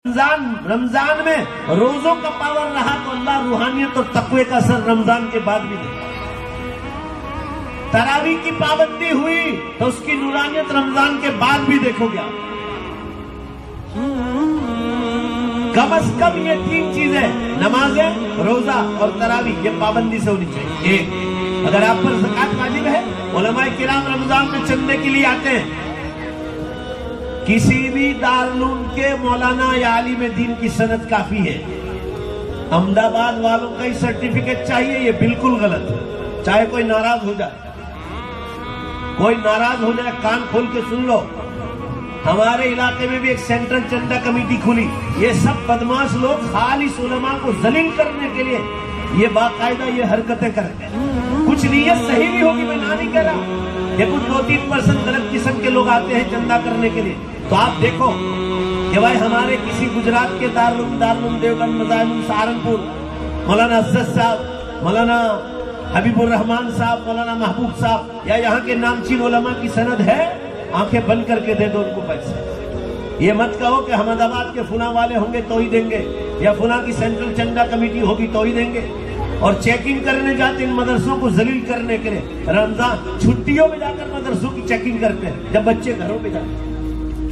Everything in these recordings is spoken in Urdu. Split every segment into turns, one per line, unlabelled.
رمضان میں روزوں کا پاور رہا تو اللہ روحانیت اور تقوی کا اثر رمضان کے بعد بھی دے. تراویح کی پابندی ہوئی تو اس کی نورانیت رمضان کے بعد بھی دیکھو گے. کم از کم یہ تین چیزیں نمازیں، روزہ اور تراویح یہ پابندی سے ہونی چاہیے. ایک، اگر آپ پر زکوٰۃ واجب ہے، علماء کرام رمضان میں چندے کے لیے آتے ہیں. کسی بھی دارالعلوم کے مولانا یا عالم دین کی سند کافی ہے. احمد آباد والوں کا ہی سرٹیفکیٹ چاہیے، یہ بالکل غلط ہے. چاہے کوئی ناراض ہو جائے، کان کھول کے سن لو. ہمارے علاقے میں بھی ایک سینٹرل چندہ کمیٹی کھلی. یہ سب بدماش لوگ خالص علماء کو ذلیل کرنے کے لیے یہ باقاعدہ یہ حرکتیں کرتے ہیں. کچھ نیت صحیح بھی ہوگی، میں نہ نہیں کہہ رہا. یہ کچھ 2-3% غلط قسم کے لوگ آتے ہیں چندہ کرنے کے لیے. تو آپ دیکھو کہ بھائی ہمارے کسی گجرات کے دارالعلوم دیوبند، مظاہر سہارنپور، مولانا اسد صاحب، مولانا حبیب الرحمان صاحب، مولانا محبوب صاحب یا یہاں کے نامچین علماء کی سند ہے، آنکھیں بند کر کے دے دو ان کو پیسے. یہ مت کہو کہ احمد آباد کے فلاں والے ہوں گے تو ہی دیں گے، یا فلاں کی سینٹرل چندہ کمیٹی ہوگی تو ہی دیں گے. اور چیکنگ کرنے جاتے ان مدرسوں کو ذلیل کرنے کے لیے. رمضان چھٹیوں میں جا کر مدرسوں کی چیکنگ کرتے ہیں جب بچے گھروں پہ جاتے ہیں.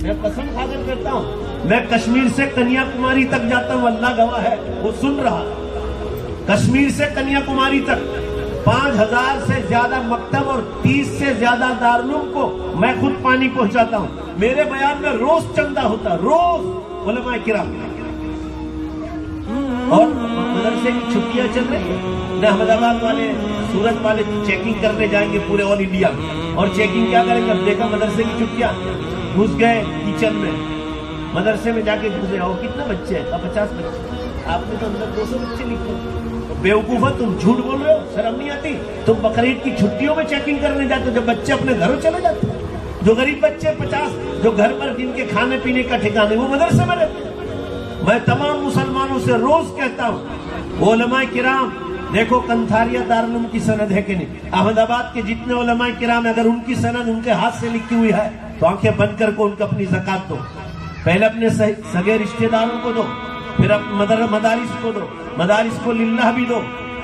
میں قسم کھا کر کہتا ہوں، میں کشمیر سے کنیا کماری تک جاتا ہوں، اللہ گواہ ہے وہ سن رہا. کشمیر سے کنیا کماری تک 5000 سے زیادہ مکتب اور 30 سے زیادہ دارالعلوم کو میں خود پانی پہنچاتا ہوں. میرے بیان میں روز چندہ ہوتا، روز علماء کرام. اور مدرسے کی چھٹیاں چل رہی ہیں نہ. احمد آباد والے، سورت والے چیکنگ کرنے جائیں گے پورے آل انڈیا میں، اور چیکنگ کیا کریں گے؟ اب دیکھا مدرسے کی چھٹیاں، گھس گئے کچن میں، مدرسے میں جا کے گھسے. اور کتنے بچے ہیں؟ 50 بچے. آپ نے تو اندر 200 بچے لکھے. بیوقوفہ، تم جھوٹ بول رہے ہو، شرم نہیں آتی؟ تم بقرعید کی چھٹیوں میں چیکنگ کرنے جاتے ہو جب بچے اپنے گھروں چلے جاتے ہیں. جو غریب بچے 50 جو گھر پر جن کے کھانے پینے کا ٹھکانے وہ مدرسے میں رہتے ہیں. میں تمام مسلمانوں سے روز کہتا ہوں، علماء کرام دیکھو کنتھاریا دارالعلوم کی سند ہے کہ نہیں. احمد آباد کے جتنے علماء کرام اگر ان کی سند ان کے ہاتھ سے لکھی ہوئی ہے تو آنکھیں بند کر کو ان کو اپنی زکوٰۃ دو. پہلے اپنے سگے رشتہ داروں کو دو، پھر مدارس کو دو، مدارس کو للہ بھی دو.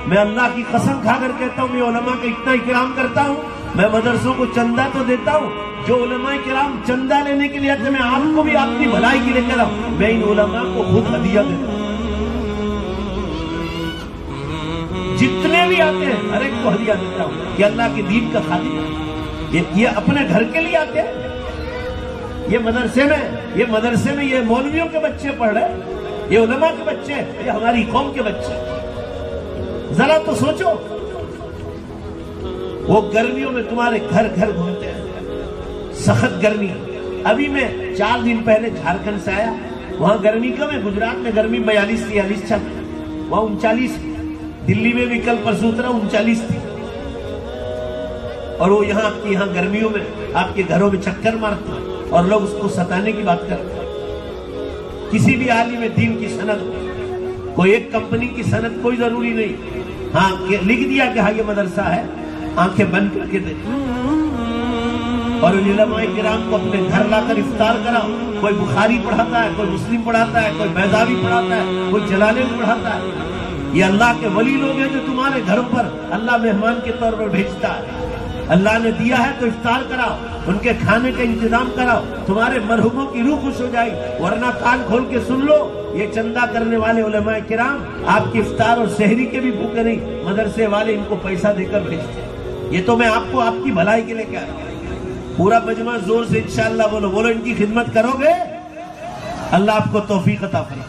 میں اللہ کی قسم کھا کر کہتا ہوں، میں علماء کا اتنا اکرام کرتا ہوں. میں مدرسوں کو چندہ تو دیتا ہوں، جو علماء کرام چندہ لینے کے لیے آتے میں آپ کو بھی آپ کی بھلائی کے لیے کہہ رہا ہوں، میں ان علماء کو خود ہدیہ دیتا ہوں. جتنے بھی آتے ہیں ہر ایک کو ہدیہ دیتا ہوں کہ اللہ کے دین کا خادم ہے. یہ اپنے گھر کے لیے آتے ہیں. یہ مدرسے میں یہ مولویوں کے بچے پڑھ رہے ہیں، یہ علماء کے بچے، یہ ہماری قوم کے بچے. ذرا تو سوچو، وہ گرمیوں میں تمہارے گھر گھر گھومتے ہیں، سخت گرمی. ابھی میں 4 دن پہلے جھارکھنڈ سے آیا. وہاں گرمی کم ہے، گجرات میں گرمی 42-43 چل، وہاں 39. دلی میں بھی کل پرسوں اترا 39 تھی. اور وہ یہاں گرمیوں میں آپ کے گھروں میں چکر مارتے ہیں اور لوگ اس کو ستانے کی بات کرتے ہیں. کسی بھی عالم دین کی سند، کوئی ایک کمپنی کی سند کوئی ضروری نہیں. ہاں لکھ دیا کہ ہاں یہ مدرسہ ہے، آنکھیں بند کر کے دے. اور علماء کرام کو اپنے گھر لا کر افطار کراؤ. کوئی بخاری پڑھاتا ہے، کوئی مسلم پڑھاتا ہے، کوئی بیضاوی پڑھاتا ہے، کوئی جلالین پڑھاتا ہے. یہ اللہ کے ولی لوگ ہیں جو تمہارے گھروں پر اللہ مہمان کے طور پر بھیجتا ہے. اللہ نے دیا ہے تو افطار کراؤ، ان کے کھانے کا انتظام کراؤ، تمہارے مرحوموں کی روح خوش ہو جائے. ورنہ کان کھول کے سن لو، یہ چندہ کرنے والے علماء کرام آپ کی افطار اور سحری کے بھی بھوکے نہیں، مدرسے والے ان کو پیسہ دے کر بھیجتے ہیں. یہ تو میں آپ کو آپ کی بھلائی کے لیے کہہ رہا ہوں. پورا مجمع زور سے انشاءاللہ بولو ان کی خدمت کرو گے، اللہ آپ کو توفیق عطا فرمائے.